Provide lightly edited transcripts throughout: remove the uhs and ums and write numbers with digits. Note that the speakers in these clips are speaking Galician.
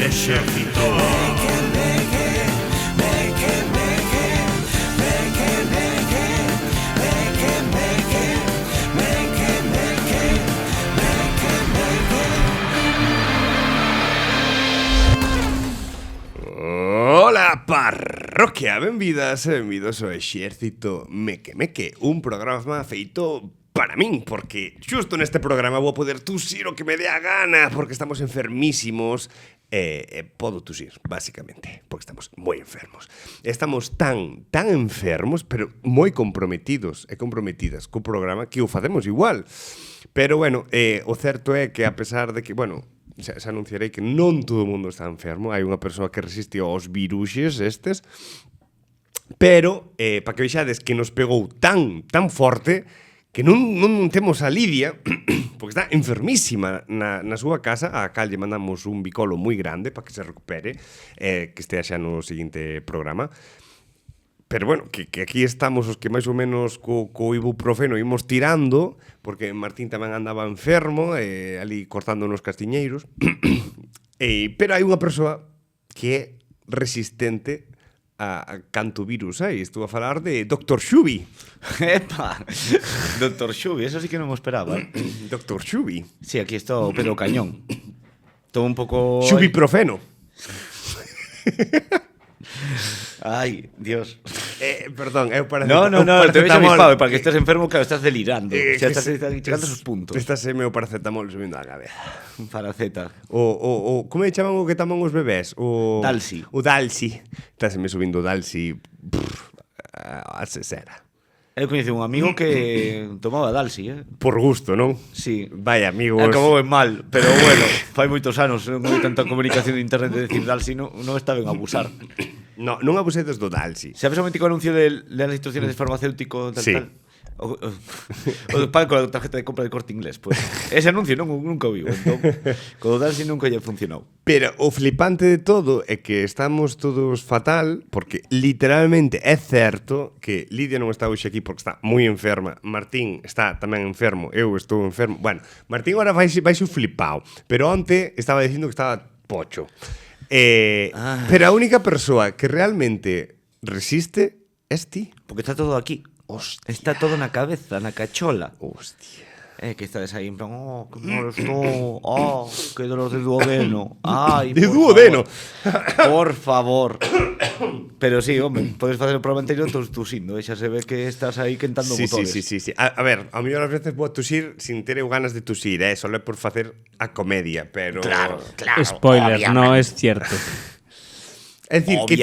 Exército. Ola, parroquia, benvidas e benvidos ao Exército Meque Meque, un programa feito para min, porque xusto neste programa vou poder tusir o que me dé a gana, porque estamos enfermísimos e podo tusir, basicamente, porque estamos moi enfermos. Estamos tan enfermos, pero moi comprometidos e comprometidas co programa que o facemos igual. Pero, bueno, o certo é que a pesar de que, bueno, se anunciarei que non todo o mundo está enfermo, hai unha persoa que resiste aos viruxes estes, pero, para que vexades que nos pegou tan forte que non temos a Lidia, porque está enfermísima na súa casa, a cal lle mandamos un bicolo moi grande para que se recupere, que estea xa no seguinte programa. Pero bueno, que aquí estamos os que máis ou menos co ibuprofeno imos tirando, porque Martín tamén andaba enfermo, ali cortando nos castiñeiros. Pero hai unha persoa que é resistente a canto virus hai. Estou a falar de Dr. Xubi. Epa, Dr. Xubi, eso sí que non me esperaba, ¿eh? Dr. Xubi. Sí, aquí está o Pedro Cañón. Todo un pouco... Xubiprofeno. Ai, Dios. Perdón, é o paracetamol. No, te vexo avispado, para que estés enfermo, claro, estás delirando. Xa estás chegando a esos puntos. Estás meu paracetamol subindo a cabeza. Paraceta. Como me chaman o que taman os bebés? Dalsi. O Dalsi. Estás subindo o Dalsi a sesera. Eu coñecí un amigo que tomaba Dalsi, Por gusto, non? Sí. Vai, amigos. Acabou en mal, pero bueno, fai moitos anos, non hai tanta comunicación de internet de decir Dalsi, non está ben abusar. Non abusedes do Dalsi. Sabes o mítico anuncio de las instrucciones de farmacéutico tal, sí. Tal? O paga con la tarjeta de compra de Corte Inglés, pues. Ese anuncio nunca o vivo, entón, con o Dalsi nunca lle funcionou. Pero o flipante de todo é que estamos todos fatal, porque literalmente é certo que Lidia non está hoxe aquí porque está moi enferma, Martín está tamén enfermo, eu estou enfermo. Bueno, Martín agora vai flipado, pero onte estaba dicindo que estaba pocho. Pero a única persoa que realmente resiste es ti. Porque está todo aquí. Hostia. Está todo na cabeza, na cachola. Hostia. Que estás aí en plan, que mal estou, que dolor de duodeno. Ai, de duodeno. Por favor. Pero sí, hombre, podes facer o programa anterior tusindo, xa se ve que estás aí quentando motores. Sí. A ver, a mellor ás veces vou tusir sin ter eu ganas de tusir, só é por facer a comedia, pero... Claro. Spoiler, obviamente. No es cierto. É dicir, que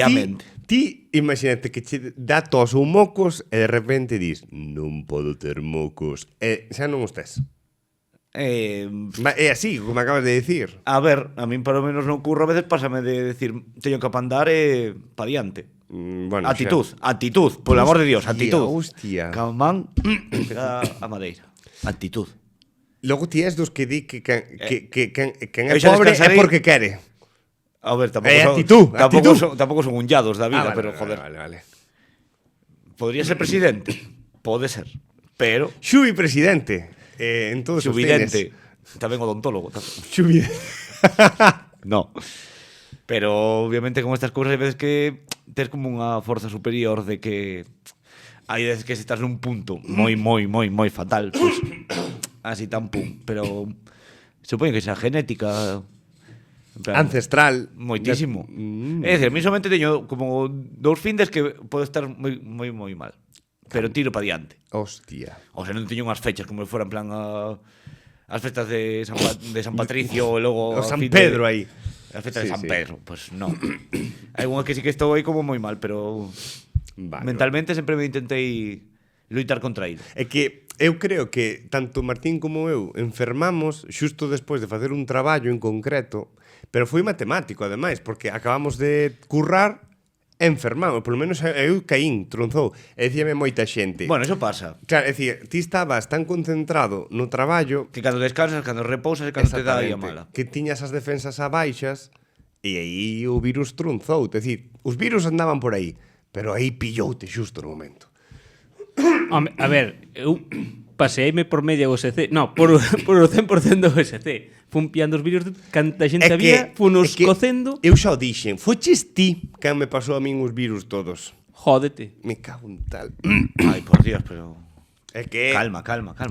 ti imagínate que che dá tos ou mocos e de repente dis non podo ter mocos e xa non os tes. É así, como acabas de decir. A ver, a min palo menos non curro, a veces pásame de decir teño que apandar e pa diante. Bueno, actitud, por amor de Dios, actitud. Hostia. Camán, pegada a madeira. Actitud. Logo ti és dos que di que quen é pobre é porque quere. A ver, tampouco son unllados da vida, vale, pero joder. Vale. Podría ser presidente? Pode ser, pero... Xubi presidente, en todos os Xubidente, tamén odontólogo. Xubidente. No, pero obviamente con estas cousas hai veces que tes como unha forza superior de que hai veces que se estás nun punto moi fatal, pues, así tan pum, pero supoño que esa genética... Ancestral. Moitísimo. É dicir, a mí somente teño como 2 findes que podo estar moi mal. Pero tiro pa diante. Hostia. O sea, non teño unhas fechas como se foran en plan as festas de San Patricio e logo... O San Pedro aí. As festas de San Pedro, pues non. Hai unhas que sí que estou aí como moi mal, pero mentalmente sempre me intentei loitar contra ele. É que eu creo que tanto Martín como eu enfermamos xusto despois de facer un traballo en concreto. Pero foi matemático, ademais, porque acabamos de currar e enfermamos. Por lo menos eu caín, tronzou. E dicíame moita xente. Bueno, eso pasa. Claro, é dicir, ti estabas tan concentrado no traballo... Que cando descansas, cando repousas e cando te dá a mala. Que tiñas as defensas a baixas e aí o virus tronzou. É dicir, os virus andaban por aí, pero aí pilloute xusto no momento. A ver, eu paseeime por media USC. No, por o 100% do USC. Fun pillando os vídeos de canta xente había, funos cocendo. Eu xa o dixen, foches ti quen me pasou a min os virus todos. Jódete. Me cago en tal. Ai, por Dios, pero... É que... Calma,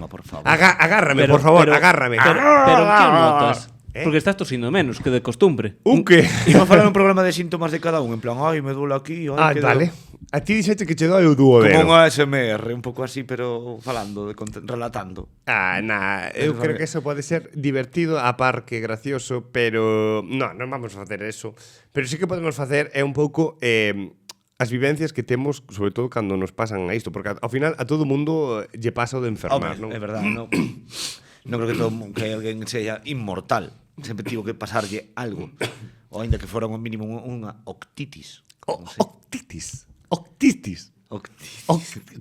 por favor. Agárrame, por favor, agárrame. Pero que o notas? Porque estás tosindo menos que de costumbre. Un que? Imos falar un programa de síntomas de cada un, en plan, ai, me duele aquí, ai, que vale. A ti dixete que che doi o Como duodeno. un ASMR, un pouco así, pero falando, relatando. Eu creo que eso pode ser divertido, a par que gracioso, pero non vamos a facer eso. Pero sí que podemos facer un pouco as vivencias que temos, sobre todo cando nos pasan a isto, porque ao final a todo mundo lle pasa o de enfermar, non? É verdade, non creo que alguén sexa inmortal. Sempre tivo que pasarlle algo. Ou ainda que fora un mínimo unha octitis. Octitis.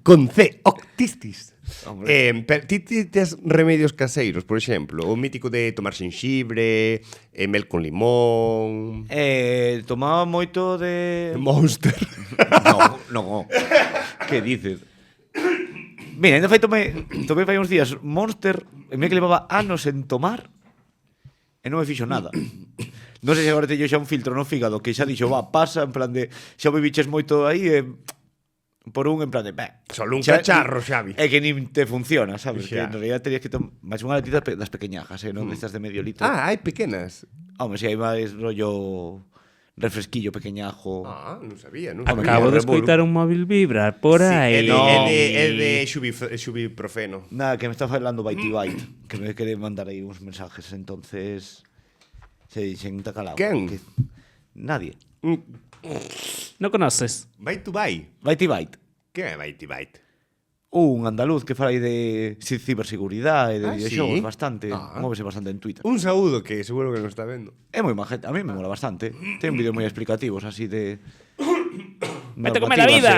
Con C, octitis. Pero ti tes remedios caseiros, por exemplo, o mítico de tomar xenxibre, mel con limón... Tomaba moito de... Monster. Non. Que dices? Mira, ainda tomei fai uns días Monster, e me que levaba anos en tomar e non me fixo nada. Non sei se agora teño xa un filtro no fígado que xa dixo, pasa, en plan de xa bebiches moito aí e por un en plan de, solo un cacharro, Xavi. É que nin te funciona, sabes? Que Xa. en realidad terías que tomar máis unha latita das pequeñajas, non destas de medio litro. Hai pequenas. Home, si hai máis rollo refresquillo pequeñajo. Non sabía, non Home, sabía. Acabo de Red Bull. escoitar un móvil vibrar por aí. É de xubiprofeno. Nada, que me está falando Baiti Bite, que me quere mandar aí uns mensajes, entonces se dixen ta calado. Quen? Nadie. Non conoces? Bite to buy. Baiti Bite. Que é Bite to bite? Un andaluz que fala aí de ciberseguridade e de videoxogos sí? bastante, móvese bastante en Twitter. Un saúdo que seguro que nos está vendo. É moi majete, a mí me mola bastante. Ten vídeos moi explicativos así de ¡Vete a comer la vida!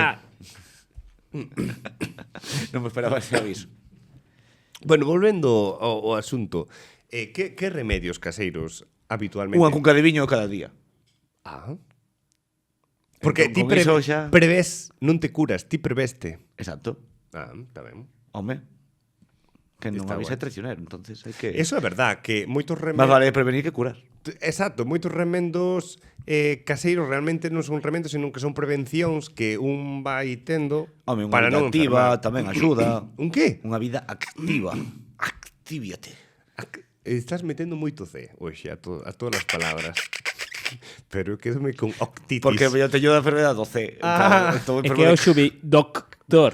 Non me esperaba ese aviso. Bueno, volvendo ao asunto, que remedios caseiros habitualmente? Unha cunca de viño cada día. Porque ti Con iso xa... prevés, non te curas, ti preveste. Exacto. Está ben. Home. Que non Está avisa guai. traicionero, entonces hai que... Eso é verdad, que moitos Más remendos... vale prevenir que curar. Exacto, moitos remendos caseiros realmente non son remendos, senón que son prevencións que un vai tendo Home, unha para vida non activa enfermar. tamén axuda. Un que? Unha vida activa. Actíviate. Estás metendo moito C hoxe a todas as palabras. Pero eu quedome con octitis. Porque eu teño da enfermedade do C. É que é o xubi doctor.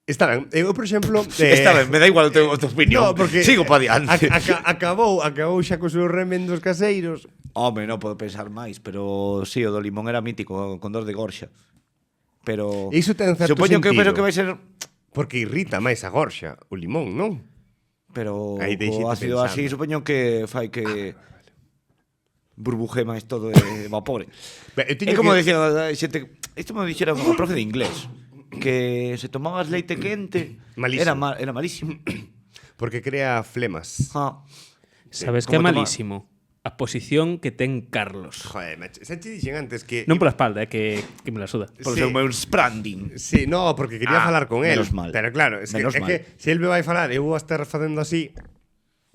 Está ben. Eu, por exemplo... Está ben, me da igual o teu opinión. No, porque sigo pa diante. acabou xa cos seus remendos caseiros. Home, non podo pensar máis, pero sí, o do limón era mítico, con dor de gorxa. Pero... Iso ten certo supoño que sentido. penso que vai ser... Porque irrita máis a gorxa, o limón, non? Pero Aí o ácido pensando. así supoño que fai que burbuje máis todo e evapore. É como dicía xente, isto me dixera unha profe de inglés, que se tomabas leite quente Malísimo. era malísimo. Porque crea flemas. Sabes que é como malísimo? A posición que ten Carlos. Joder, macho. Xa te dixen antes que... Non pola espalda, é que me la suda. Por Sí. ser meu spranding. Sí, no, porque quería falar con él. menos mal. Pero claro, é que se él me vai falar, eu vou estar facendo así.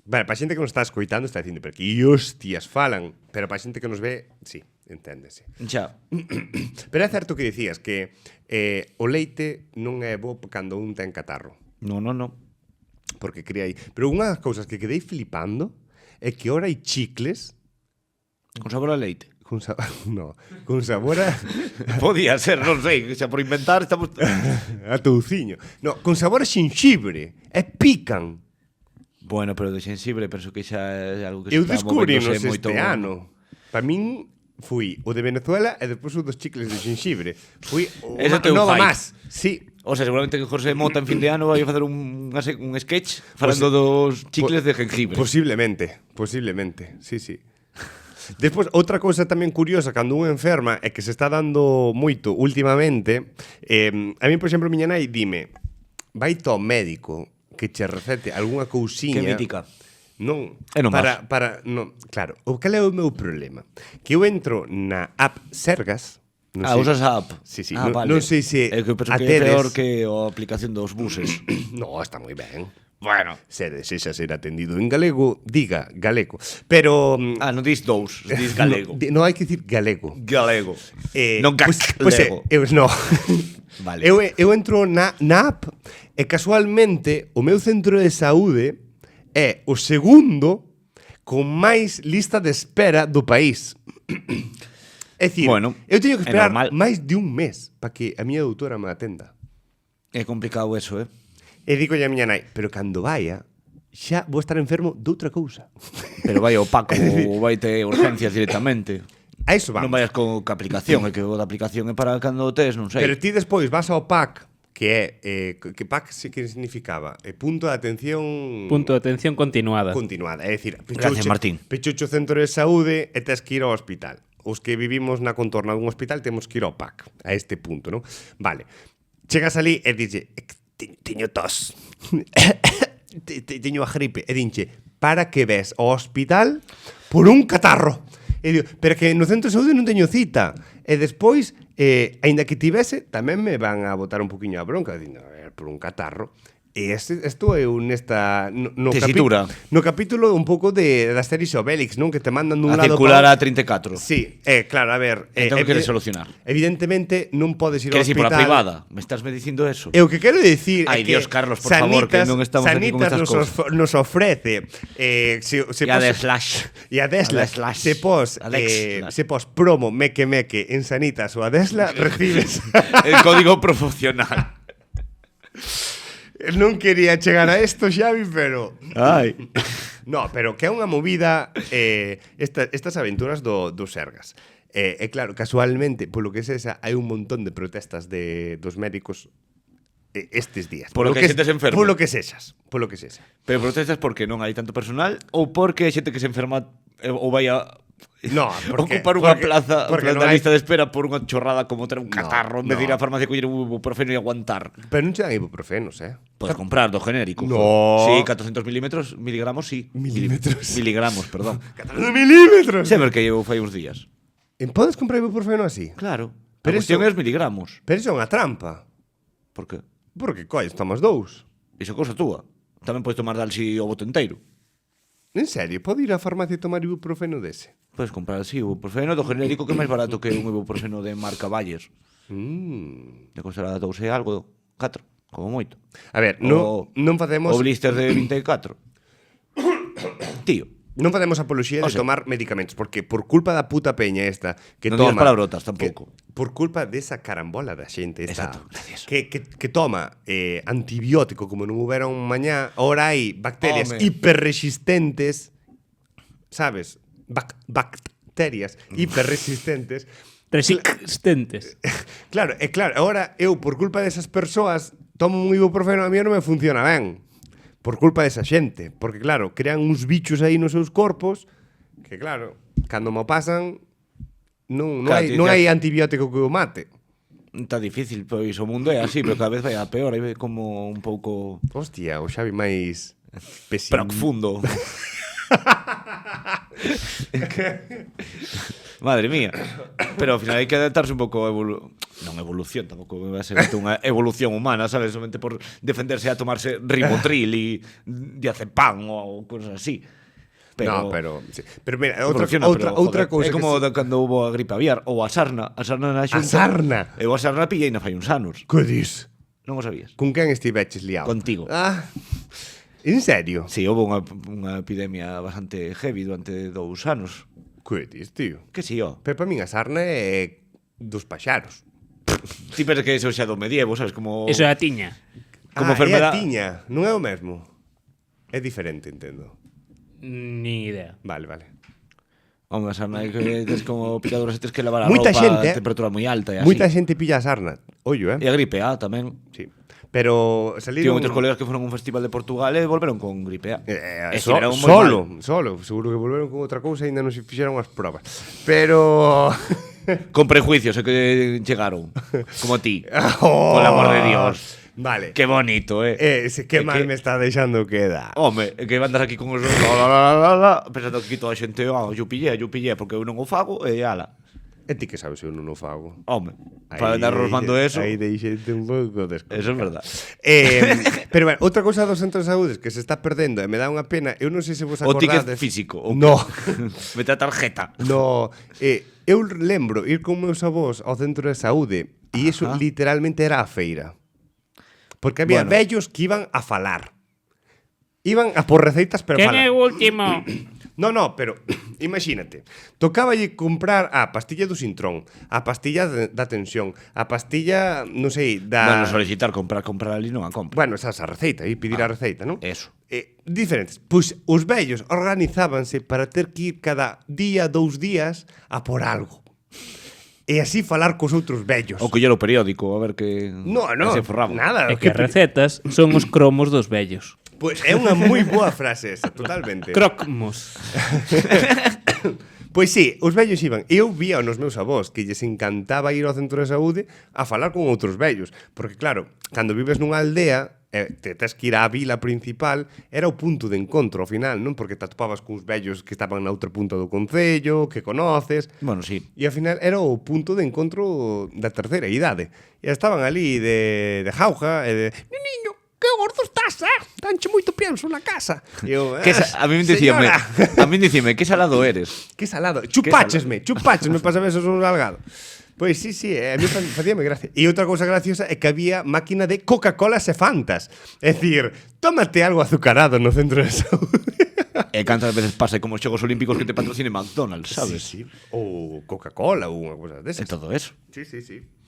Vale, para xente que nos está escoitando está dicindo, pero que hostias falan. Pero para xente que nos ve, sí, enténdese. Xa. Pero é certo que dicías que o leite non é bo cando un ten catarro. No. Porque crea aí. Pero unha das cousas que quedei flipando é que ahora hai chicles Con sabor a leite. con no, con sabor a Podía ser, non sei, xa por inventar estamos... a touciño. No, con sabor a xenxibre. E pican. Bueno, pero de xenxibre penso que xa é algo que Eu se está descubrinos movéndose moito. este ano. Para min fui o de Venezuela e depois o dos chicles de xenxibre. Fui o Ese teu nova hype. máis. Sí. O sea, seguramente que José Mota en fin de ano vai facer un sketch falando dos chicles de jengibre. Posiblemente. Sí, sí. Despois, outra cousa tamén curiosa cando un enferma é que se está dando moito últimamente. A mí, por exemplo, miña nai dime, vai ao médico que che recete algunha cousiña. Que mítica. Non, E non para non, claro, o cal é o meu problema? Que eu entro na app Sergas Usas a app. Sí, sí, vale. non sei se É que eu penso a que é tedes. peor que a aplicación dos buses. No, está moi ben. Bueno. Se desexa ser atendido en galego, diga galego. Pero... Non dis dous, dis galego. No hai que dicir galego. Galego. Non Pues, galego. no. Vale. Eu entro na app e casualmente o meu centro de saúde é o segundo con máis lista de espera do país. É dicir, Bueno, eu teño que é esperar normal. máis de un mes para que a miña doutora me atenda. É complicado eso, E digo a miña nai, pero cando vaya, xa vou estar enfermo de outra cousa. Pero vai ao Paco ou vai ter urgencias directamente. A iso vamos. Non vayas co aplicación, é que o da aplicación é para cando o tes, non sei. Pero ti despois vas ao PAC, que é que PAC que significaba punto de atención Punto de atención continuada. continuada, é dicir, Gracias, Martín. Pechouche o centro de saúde e tes que ir ao hospital. Os que vivimos na contorna dun hospital temos que ir ao PAC, a este punto, non? Vale. Chegas ali e dixe, teño tos. Teño a gripe. E dinche, para que ves ao hospital por un catarro. E digo, pero que no centro de saúde non teño cita. E despois, aínda que tivese, tamén me van a botar un poquinho a bronca. Digo, a ver, por un catarro. E isto é nesta no Tesitura. no capítulo un pouco das series Obélix, non? Que te mandan dun A lado circular pa- a 34. Sí, claro, a ver, Entón, que queres solucionar? Evidentemente non podes ir ao Queres ir por hospital. a privada? Me estás me dicindo eso? E o que quero dicir Ai, é que Dios, Carlos, por favor, que non estamos aquí con estas cosas. nos ofrece E a de Slash. E a Desla, A de Slash. se pos promo meque en Sanitas ou a Desla, recibes. El código promocional. Non quería chegar a isto, Xavi, pero Ai. no, pero que é unha movida estas aventuras do Sergas. E claro, casualmente, polo que sexa, hai un montón de protestas dos médicos estes días. Polo que xente se enferma. Polo que sexas. Pero protestas porque non hai tanto personal ou porque hai xente que se enferma ou vai a No, porque ocupar unha plaza porque na non hai, lista de espera por unha chorrada como ter un catarro en vez de ir no. á farmacia a coller un ibuprofeno e aguantar. pero non che dan ibuprofenos, Podes comprar do genérico. No. Sí, 400 miligramos, sí. Milímetros. Miligramos, perdón. 14 milímetros. Sempre que llevo fai uns días. En podes comprar ibuprofeno así? Claro. Pero A cuestión eso- é os miligramos. Pero iso é unha trampa. Por que? Porque, colles, tomas dous. Iso é cousa túa. Tamén podes tomar dalsi o bote inteiro. En serio, pode ir á farmacia e tomar ibuprofeno dese? Podes comprar así o ibuprofeno do genérico que é máis barato que un ibuprofeno de marca Bayer. De costará 2 e algo, 4, como moito. A ver, non facemos O blister de 24. Tío, non facemos apoloxía de sea, tomar medicamentos, porque por culpa da puta peña esta que non toma digas palabrotas tampouco. por culpa desa carambola da xente esta, Exacto, gracias. que toma antibiótico como non houbera un mañá, ora hai bacterias Home. hiperresistentes, sabes? Bacterias hiperresistentes. Resistentes. Claro, agora eu por culpa desas persoas tomo un ibuprofeno, a mí non me funciona ben. Por culpa desa xente, porque claro, crean uns bichos aí nos seus corpos que claro, cando mo pasan non Claro, non ti hai antibiótico que o mate. está difícil, pois o mundo é así, pero cada vez vai a peor, aí vai como un pouco Hostia, o Xavi máis profundo. Madre mía. Pero ao final hai que adaptarse un pouco a non evolución, tampouco vai ser unha evolución humana, sabes, somente por defenderse a tomarse Ribotril e diazepam ou cosas así. No, pero mira, outra joder, cousa é como que cando houve a gripe aviar ou a sarna na xunta. sarna? Eu a sarna pillei na fai uns anos. que dis? Non o sabías? Con quen estiveches liado? Contigo. Ah, en serio? Si, houve unha epidemia bastante heavy durante 2 anos. Que dis, tío? Que si, ó. Pero para min a sarna é dos paxaros. Ti pensas que iso xa do medievo, sabes, como Eso é a tiña. como É a enfermedad. tiña, non é o mesmo. É diferente, entendo. Ni idea. Vale. Home, a sarna é que tes como picaduras e tes que lavar a Moita roupa xente, a temperatura moi alta e así. Moita xente pilla a sarna. Ollo, E a gripe A tamén. Sí. Pero Tío, saliron moitos colegas que foron a un festival de Portugal e volveron con gripe A. E solo, estiveron moi mal. solo, seguro que volveron con outra cousa e ainda non se fixeron as probas. Pero Con prejuicios é que chegaron. Como ti. Oh, Por amor de Dios. Vale. Que bonito, Que É mal que- me está deixando queda. Home, é que andas aquí con os pensando que aquí toda a xente, yo pillé, porque eu non o fago, e ala. E ti que sabes se eu non o fago? Home, para andar rosmando eso. Aí deixeite un pouco descolocado. Eso é verdad. Pero bueno, outra cousa dos centros de saúde que se está perdendo e me dá unha pena, eu non sei se vos O acordades. ticket físico. O No. Mete a tarjeta. No, eu lembro ir con meus avós ao centro de saúde e iso literalmente era a feira. Porque había vellos que iban a falar. Iban a por receitas, pero Quen falar. é o último? No, pero imagínate. Tocáballe comprar a pastilla do Sintrón, a pastilla da tensión, a pastilla, non sei, Bueno, da... solicitar, comprar ali non a compra. Bueno, esa receita, e pedir a receita, non? Eso. Diferentes. Pois os vellos organizábanse para ter que ir cada día, 2 días a por algo. E así falar cos outros vellos. O coller o periódico, a ver que... No, Se forraba. nada. É que as recetas son os cromos dos vellos. Pois é unha moi boa frase esa, totalmente. Crocmos. Pois sí, os vellos iban. Eu vía nos meus avós que lles encantaba ir ao centro de saúde a falar con outros vellos. Porque claro, cando vives nunha aldea, te tes que ir á vila principal, era o punto de encontro ao final, non? Porque te atopabas cuns vellos que estaban na outra punta do concello, que conoces. Bueno, sí. E ao final era o punto de encontro da terceira idade. E estaban ali de jauja e de... Niño, que gordo estás, Danche moito pienso na casa. E eu, A mí dicime, que salado eres. Que salado. Chupáchesme para saber se son un salgado. Pois sí, a mí facíame gracia. E outra cousa graciosa é que había máquina de Coca-Colas e Fantas. É dicir, tómate algo azucarado no centro de saúde. E cantas veces pasa como os Xogos Olímpicos que te patrocine McDonald's, sabes? Sí. Ou Coca-Cola ou unha cousa E desas. todo eso. Sí.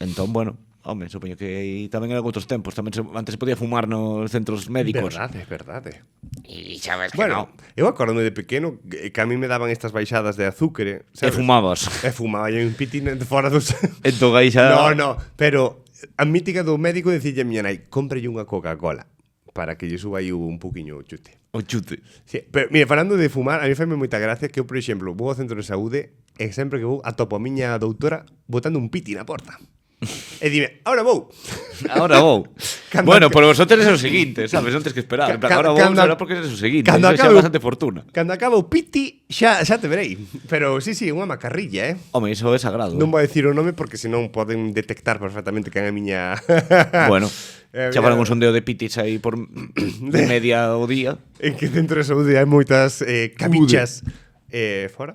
Entón, bueno, home, supoño que aí tamén eran outros tempos. Antes se podía fumar nos centros médicos. Verdade. E sabes que Bueno, eu acordome de pequeno que a mí me daban estas baixadas de azúcar, E sabes? fumabas. E fumaba eu un pitín de fora dos... Entón aí xa... No, pero a mítica do médico decía a miña nai, cómprelle unha Coca-Cola para que lle suba aí un poquinho o chute. O chute. Sí, pero mira, falando de fumar, a mí faime moita gracia que eu, por exemplo, vou ao centro de saúde e sempre que vou atopo a miña doutora botando un piti na porta. E dime, ahora vou. Ahora vou. Cando Por vosotros é o seguinte, sabes? Non tens que esperar. En plan, ahora vou, será porque é o seguinte. cando Iso xa é acabe- bastante fortuna. Cando acaba o piti, xa te verei. Pero sí, unha macarrilla, Home, iso é sagrado. Non vou a decir o nome porque senón poden detectar perfectamente quen é a miña... Bueno, xa farán un sondeo de pitis aí por de media o día. En que centro de saúde hai moitas cabichas fora.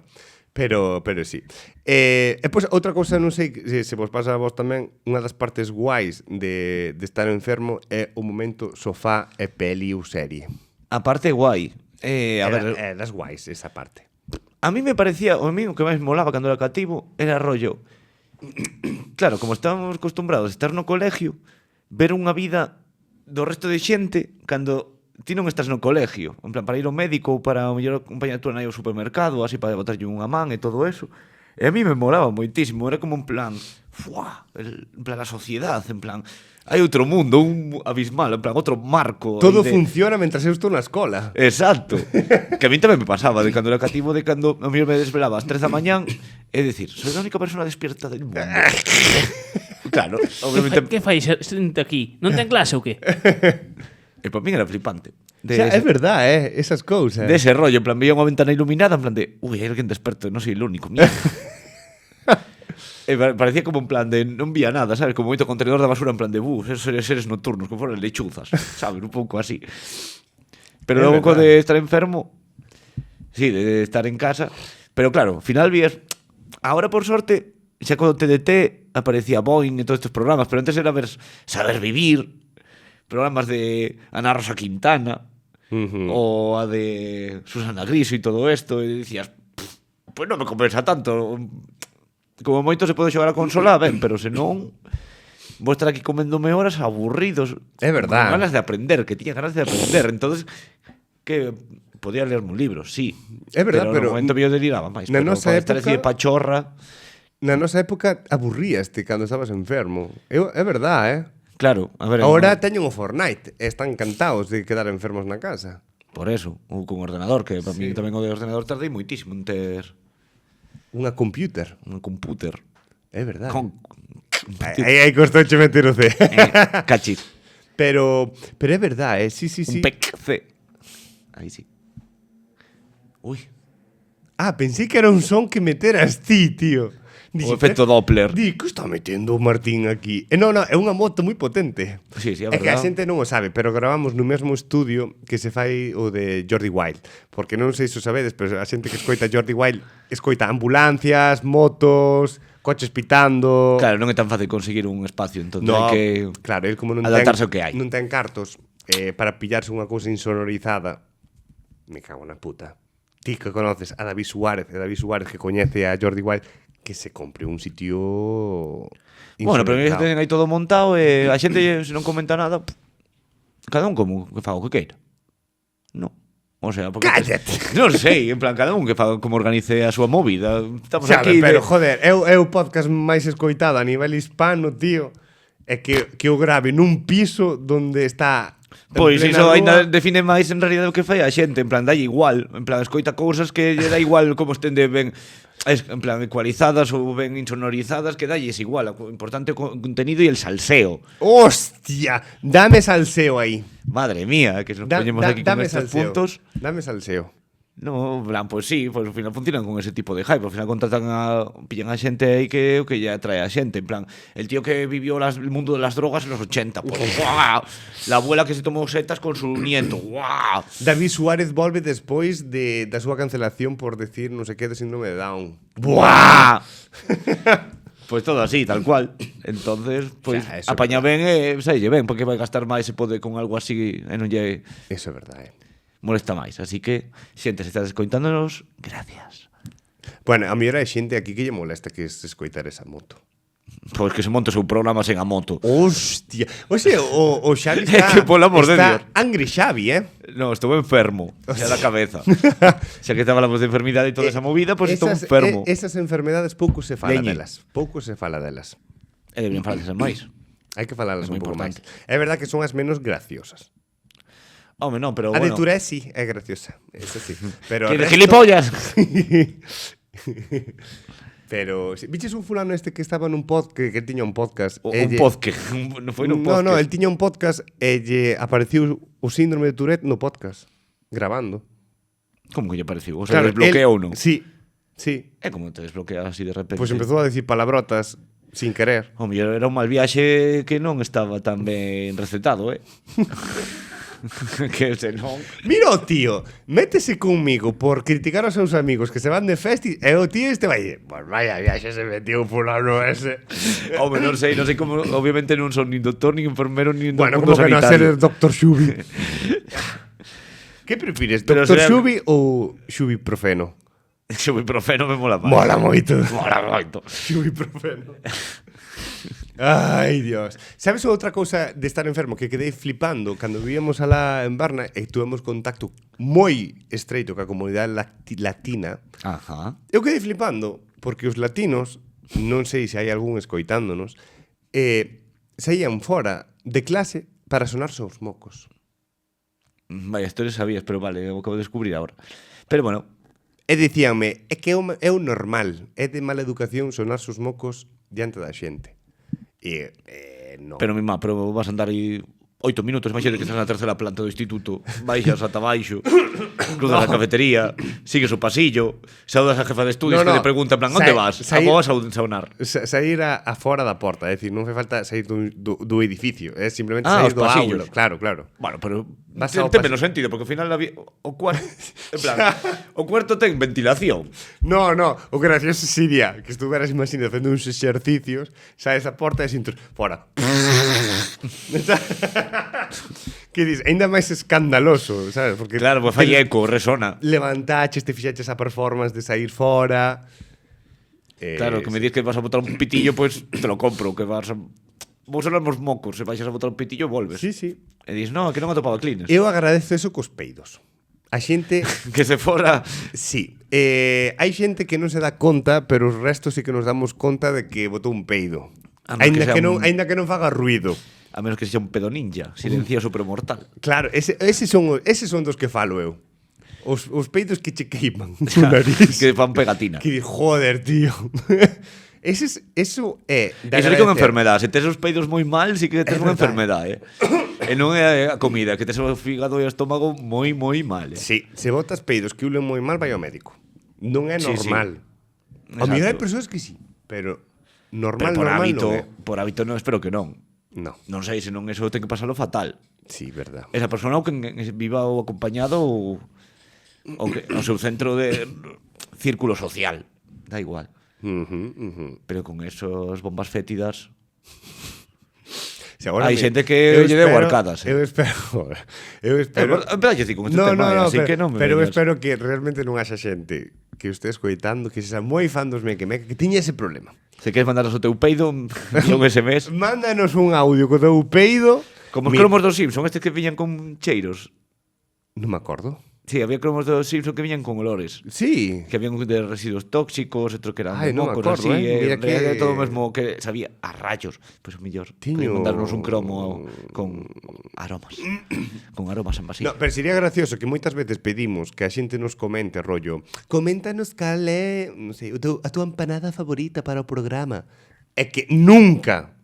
Pero sí. E pois outra cousa, non sei se vos pasa a vos tamén, unha das partes guais de estar enfermo é o momento sofá e peli ou serie. A parte guai. A ver, das guais esa parte. a mí me parecía, o mío que máis molaba cando era cativo era rollo. Claro, como estábamos acostumbrados a estar no colegio, ver unha vida do resto de xente cando ti non estás no colegio, en plan para ir ao médico ou para o mellor acompañar tú aí ao supermercado, así para botarlle unha man e todo eso. E a mí me molaba moitísimo, era como un plan, en plan a sociedade, en plan, hai outro mundo, un abismal, en plan outro marco. Todo aí de... funciona mentras eu estou na escola. Exacto. Que a mí tamén me pasaba de cando era cativo, de cando a mí me desvelaba ás 3 da mañán e decir, soy a única persona despierta del mundo. Claro, obviamente. Que fai xente aquí? Non ten clase ou que? E para min era flipante. Xa, é verdad, esas cousas. De ese rollo, en plan, veía unha ventana iluminada, en plan de, ui, hai alguén desperto, non soy el único, mierda. E parecía como en plan de, non vía nada, sabes? Como moito contenedor da basura, en plan de, seres nocturnos, como foran lechuzas, sabes? Un pouco así. Pero É logo co verdad. de estar enfermo, sí, de estar en casa, pero claro, ao final vías, ahora por sorte, xa co TDT aparecía Boeing e todos estes programas, pero antes era ver Saber Vivir, programas de Ana Rosa Quintana, o a de Susana Griso e todo isto, e dicías, pues non me compensa tanto. Como moito se pode xogar a consola, ben, pero se non, vou estar aquí comendome horas aburridos. É verdad. Con ganas de aprender, que tiña ganas de aprender. Entonces, que podía lerme un libro, sí. É verdad, pero no momento yo deliraba máis. na Pero nosa para estar época- así de pachorra, Na nosa época aburríaste cando estabas enfermo. É verdad, claro, a ver. Ahora teñen o Fortnite e están encantados de quedar enfermos na casa. Por eso, ou con ordenador, que para mí tamén o de ordenador tardei moitísimo en ter Unha computer. un computer. É verdad. Aí Aí costouche meter o C. cachis. Pero é verdad, sí. Un PC. Aí sí. Ui. Ah, pensei que era un son que meteras ti, tío. O efecto Doppler. Di, que está metendo o Martín aquí? Non, é unha moto moi potente. Sí, é É que a verdade. xente non o sabe, pero gravamos no mesmo estudio que se fai o de Jordi Wild. Porque non sei se o sabedes, pero a xente que escoita Jordi Wild escoita ambulancias, motos, coches pitando... Claro, non é tan fácil conseguir un espacio, entón No, hai que claro, el como non adaptarse ten, ao que hai. non ten cartos para pillarse unha cousa insonorizada, me cago na puta. Ti que conoces a David Suárez, que coñece a Jordi Wild, que se compre un sitio Bueno, pero mira, insonorizado. ten aí todo montado e a xente se non comenta nada, cada un como que faga o que queira. No. O sea, porque Cállate. Non sei, en plan cada un que faga como organice a súa movida. Estamos Sabe, aquí pero de... joder, é o podcast máis escoitado a nivel hispano, tío. É que o grave nun piso donde está en Pois plena iso rúa. ainda define máis en realidad o que fai a xente, en plan, dalle igual, en plan, escoita cousas que lle dá igual como estén de ben, en plan, ecualizadas ou ben insonorizadas, que dalles igual, o importante é o contenido e el salseo. Hostia, dame salseo aí. Madre mía, que nos poñemos aquí con Dame estes salseo. puntos. Dame salseo. No, en plan, pues sí, pues ao final funcionan con ese tipo de hype, ao final pillan a xente aí que o que lle atrae a xente, en plan, el tío que vivió el mundo de las drogas en los 80, pues, ¡guau! La abuela que se tomou setas con su nieto, ¡guau! David Suárez volve despois da súa cancelación por decir non sei que de síndrome de Down. ¡Buah! Pues todo así, tal cual. Entonces, pues O sea, eso apaña ben e saille ben, porque vai gastar máis se pode con algo así e non lle Eso é verdade. molesta máis. Así que, xente, se estás escoitándonos, gracias. Bueno, a mellor hai xente aquí que lle molesta que se escoitar esa moto. Pois que se monte o seu programa sen a moto. Hostia. Oxe, o Xavi É está, que, por amor de está Dios. angry Xavi, No, estuve enfermo, xa da cabeza. Xa que hablamos de enfermidade e toda esa movida, pues estou enfermo. Esas enfermedades pouco se fala Leñe. delas. Pouco se fala delas. E deberían falarse máis. Hai que falalas É moi un pouco máis. importante. É verdad que son as menos graciosas. Home, non, pero A de bueno. Touré sí, é graciosa. Eso sí. Pero Que o de resto- gilipollas. Pero viches un fulano este que estaba nun podcast que tiña un podcast. Un podcast. Non foi un podcast. No, el tiña un podcast e lle apareciu o síndrome de Tourette no podcast, grabando. Como que lle pareceu? O sea, desbloqueou ou non? Sí, sí. É como te desbloquea así de repente. Pois empezou a decir palabrotas sin querer. O mellor era un mal viaxe que non estaba tan ben recetado, que se non... Mira o tío, métese conmigo por criticar aos seus amigos que se van de festi e o tío este vai, pues vaya viaxe se metió un fulano ese. Home, non sei como... Obviamente non son nin doctor, nin enfermero, nin Bueno, do mundo como que non sanitario. ser Dr. Xubi. Que prefires, Pero Dr. será- Xubi ou Xubiprofeno? Xo ibuprofeno me mola máis. Mola moito. Mola moito. Xubiprofeno. Ai, Dios. Sabes outra cousa de estar enfermo que quedei flipando cando vivíamos alá en Barna e tuvemos contacto moi estreito ca comunidade latina? Ajá. Eu quedei flipando porque os latinos, non sei se hai algún escoitándonos, saían fora de clase para sonarse os mocos. Vaya, esto lo sabías, pero vale, o acabo de descubrir ahora. Pero bueno, E dicíanme, é que é o normal, é de mala educación sonarse os mocos diante da xente. E non. pero vas a andar aí 8 minutos, imagínate que estás na terceira planta do instituto, baixas ata baixo, cruzas a cafetería, sigues o pasillo, saudas a jefa de estudios que te pregunta en plan, onde vas? Vou a saunar. Sair a fora da porta, é dicir, non fai falta sair do edificio, é simplemente Ah, sair os do pasillos. aula. Claro, claro. Bueno, pero Vas ten ao pasillo. menos sentido, porque ao final o cuarto, en plan, o cuarto ten ventilación. No, o gracioso sería que estuveras, imagina, facendo uns exercicios, saes a porta e sintos, fora. Que dis, ainda máis escandaloso, sabes? Porque Claro, pues fai eco, resona. levantaches, te fixaches a performance de sair fora. Claro, que me dices que vas a botar un pitillo, pues te lo compro, que vas a... Vou sonar os mocos, se vais a botar un pitillo, volves. Sí, sí. E dis, no, que non atopaba clines. Eu agradezo eso cos peidos. A xente... Que se fora... Sí. Hai xente que non se dá conta, pero os restos sí que nos damos conta de que botou un peido. A menos que sea Ainda que non faga ruido. A menos que sexa un pedo ninja, silencioso pero mortal. Claro, eses son dos que falo eu. Os peidos que che queiman no nariz. Que fan pegatina. Que di, joder, tío. Eso é de Eso é que é unha agradecer. enfermedade. Se tes os peidos moi mal, sí que tes unha verdade. enfermedade. E non é a comida, que tes o fígado e o estómago moi mal. Sí, se botas peidos que ulen moi mal, vai ao médico. Non é Sí, sí. normal. A Exacto. mellor hai persoas que sí. Pero Pero normal, normal non é. por hábito non, espero que non. No, Non sei, senón eso ten que pasarlo fatal. sí, verdad. Esa persona ou que viva o acompañado ou que no seu centro de círculo social. Da igual. Pero con esos bombas fétidas... Si Hai xente que lle deu arcadas. Eu espero. Pero yo digo, con este tema, así que non me pero veñas. espero que realmente non haxa xente que este escoitando que sexa moi fan dos Meque Meque que tiña ese problema. Se queres mandaros o teu peido, un SMS. Mándanos un audio co teu peido. Como os cromos dos Simpson, estes que viñan con cheiros. Non me acordo. Sí, había cromos dos Simpson que viñan con olores. Sí. Que habían de residuos tóxicos, outro que eran Ai, de non me mocos, acordo, así, Mira que... todo mesmo que sabía a rayos. Pois o mellor, Tiño- mandarnos un cromo con aromas. Con aromas en vacío. No, pero sería gracioso que moitas veces pedimos que a xente nos comente, rollo, coméntanos cal é, non sei, a túa empanada favorita para o programa. É que nunca,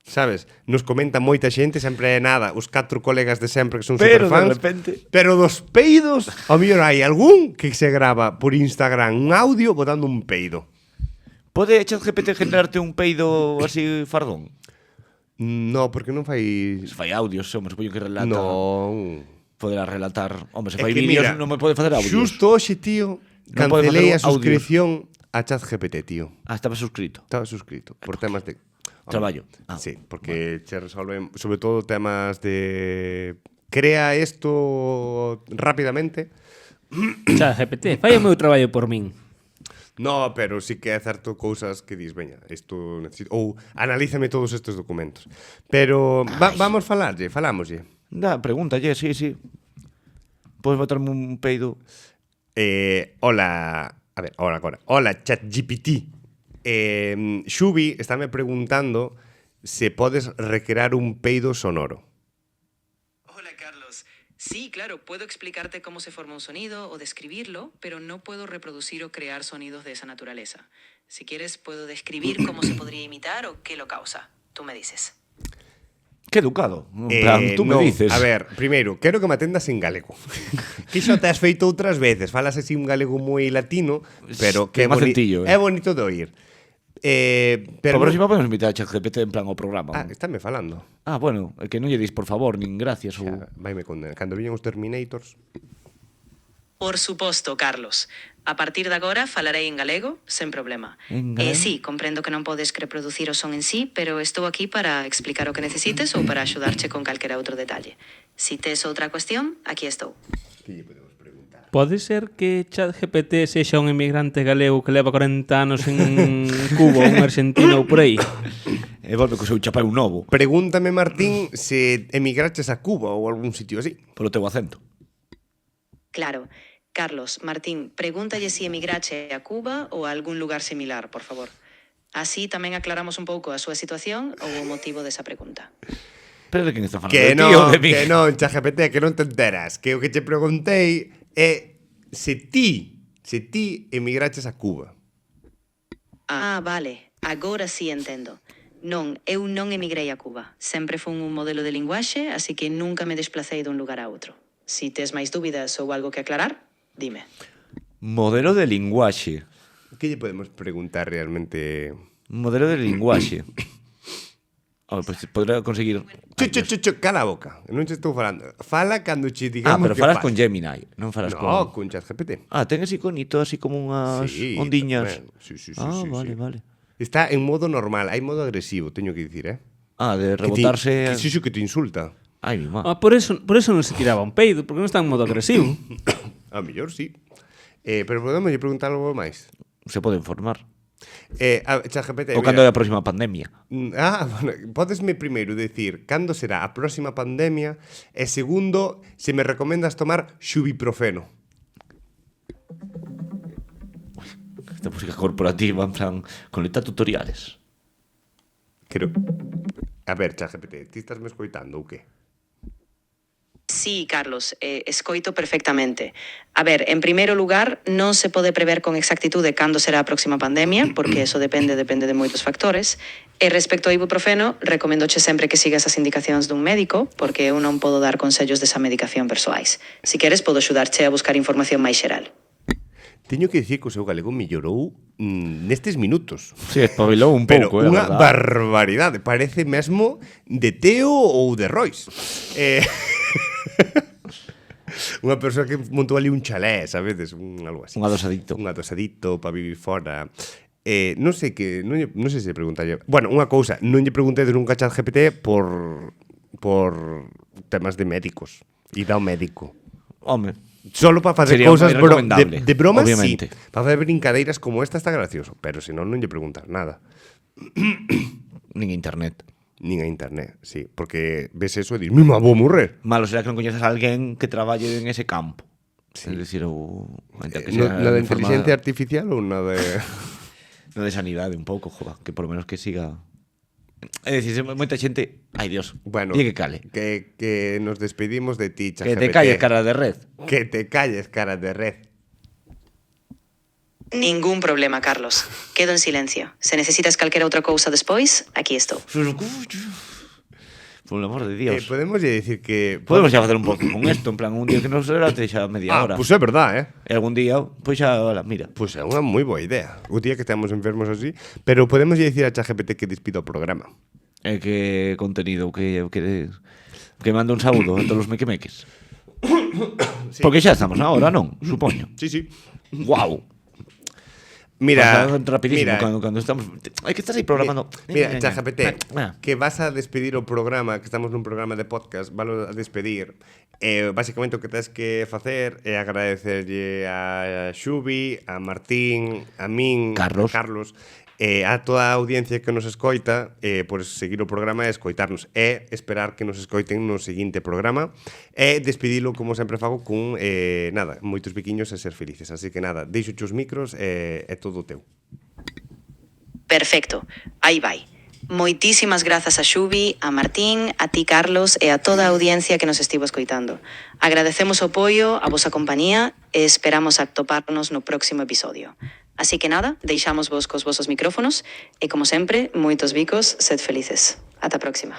sabes, nos comenta moita xente, sempre é nada, os 4 colegas de sempre que son Pero de superfans. repente... Pero dos peidos, ao mellor hai algún que se grava por Instagram un audio botando un peido. Pode ChatGPT generarte un peido así fardón? No, porque non fai... Se fai audios, home, supoño que relata... Non. Poderá relatar... Home, se É fai que vídeos mira, non me pode facer audios. Xusto hoxe, tío, Non pode cancelei a facer audios. suscripción a ChatGPT, tío. Ah, estaba suscrito. Estaba suscrito por temas de Traballo. Ah, sí, porque che resolven sobre todo temas de crea esto rápidamente. Xa, GPT, fai o meu traballo por min. No, pero sí que é certo cousas que dis, veña, isto necesito ou analízame todos estes documentos. Pero vamos falámoslle. Pregúntalle, sí. Podes botarme un peido? Hola, a ver, agora. Hola, ChatGPT. Xubi estáme preguntando se podes recrear un peido sonoro. Hola, Carlos. Sí, claro, puedo explicarte cómo se forma un sonido o describirlo, pero no puedo reproducir o crear sonidos de esa naturaleza. Si quieres, puedo describir cómo se podría imitar o qué lo causa. Tú me dices. Que educado. En plan, tú me non, dices. A ver, primeiro, quero que me atendas en galego. Que xa te has feito outras veces. Falas así un galego moi latino, pero que Que máis sencillo, é bonito de oír. Pero Por próxima podemos invitar a ChatGPT en plan ao programa. estáme falando. Bueno, é que non lle dis por favor, nin gracias ou... Vaime con cando viñan os Terminators. Por suposto, Carlos. A partir de agora falarei en galego, sen problema. En galego? Sí, comprendo que non podes reproducir o son en sí, pero estou aquí para explicar o que necesites ou para axudarche con calquera outro detalle. Si tes outra cuestión, aquí estou. Que lle podemos preguntar? Pode ser que ChatGPT sexa un emigrante galego que leva 40 anos en Cuba, un argentino ou por aí? E volve co seu chapéu novo, Pregúntame, Martín, se emigraches a Cuba ou algún sitio así. polo teu acento. Claro. Carlos, Martín, pregúntalle si emigrache a Cuba ou a algún lugar similar, por favor. Así tamén aclaramos un pouco a súa situación ou o motivo desa pregunta. Pero de quen está falando? Que De ti ou de mí? ChatGPT, que non te enteras. Que o que te preguntei é se ti emigraches a Cuba. Ah, vale. Agora sí entendo. Non, eu non emigrei a Cuba. Sempre fun un modelo de linguaxe, así que nunca me desplacei dun lugar a outro. Si tes máis dúbidas ou algo que aclarar, dime. Modelo de linguaxe. Que lle podemos preguntar realmente? Modelo de linguaxe. Pues podrá conseguir... Cala a boca. Non che estou falando. Fala cando che digamos pero que falas faz. con Gemini, non falas No, con... con ChatGPT. Ten ese iconito así como unhas Sí, ondiñas. tamén. Sí, Vale. Está en modo normal, hai modo agresivo, teño que dicir, De rebotarse... Que te insulta. Ai, mi má. Por eso non se tiraba un peido, porque non está en modo agresivo. A mellor sí. Pero podemos preguntar algo máis. Se pode informar. ChatGPT, Ou cando é a próxima pandemia. Bueno, podesme primeiro decir cando será a próxima pandemia e segundo, se me recomendas tomar xubiprofeno. Esta música corporativa, en plan, con letra tutoriales. Creo. A ver, ChatGPT, ti estás me escoitando ou que? Sí, Carlos, escoito perfectamente. A ver, en primeiro lugar, non se pode prever con exactitude cando será a próxima pandemia, porque eso depende de moitos factores. E respecto ao ibuprofeno, recomendoche sempre que sigas as indicacións dun médico, porque eu non podo dar consellos desa medicación persoais. Si queres, podo axudarche a buscar información máis xeral. Teño que dicir que o seu galego mellorou nestes minutos. Sí, espabilou un Pero pouco, unha verdad. barbaridade. Parece mesmo de Teo ou de Rois. Unha persoa que montou ali un chalé, sabedes? Algo así. Un adosadito. Un adosadito para vivir fora. Non sei que... Non sei se preguntalle... Bueno, unha cousa. Non lle preguntei nunca a ChatGPT por temas de médicos. Ir ao médico. Home, Solo para facer Sería cousas moi recomendable, de bromas, obviamente. sí. Para facer brincadeiras como esta está gracioso. Pero se non lle preguntas nada. nin internet. Nin a internet, sí. Porque ves eso e dis, mima, vou morrer. Malo será que non coñezas a alguén que traballe en ese campo. Sí. Es decir, que Na de inteligencia artificial ou na de... No de sanidade un pouco, joder, que por lo menos que siga. É dicir, moita xente, ai Dios, Bueno, di que cale. Que nos despedimos de ti, Que ChatGPT. te calles, cara de red. Que te calles, cara de red. Ningún problema, Carlos. Quedo en silencio. Se necesitas calquera outra cousa despois, aquí estou. Por el amor de Dios. Podemos decir que... Podemos xa facer un pouco con esto, en plan, un día que nos relate xa media hora. Pues é verdad, E algún día, pois xa, hola, mira. Pues é unha moi boa idea. O día que estamos enfermos así. Pero podemos dicir a ChatGPT que despida o programa. E que contenido que manda un saúdo a todos os mequemeques. Sí. Porque xa estamos na hora, non? Supoño. Sí, sí. Guau. Mira, Pasa rapidísimo mira, cando estamos... É que estás aí programando... Mira, ChatGPT, que vas a despedir o programa, que estamos nun programa de podcast, valo a despedir. Básicamente o que tens que facer é agradecerlle a Xubi, a Martín, a min, Carlos. a Carlos, a toda a audiencia que nos escoita, por seguir o programa e escoitarnos. E esperar que nos escoiten no seguinte programa. E despedilo, como sempre fago, con, nada, moitos biquiños e ser felices. Así que nada, deixo os micros e todo teu. Perfecto, aí vai. Moitísimas grazas a Xubi, a Martín, a ti, Carlos, e a toda a audiencia que nos estivo escoitando. Agradecemos o apoio, a vosa compañía e esperamos atoparnos no próximo episodio. Así que nada, deixamos vos cos vosos micrófonos e, como sempre, moitos bicos, sed felices. Ata a próxima.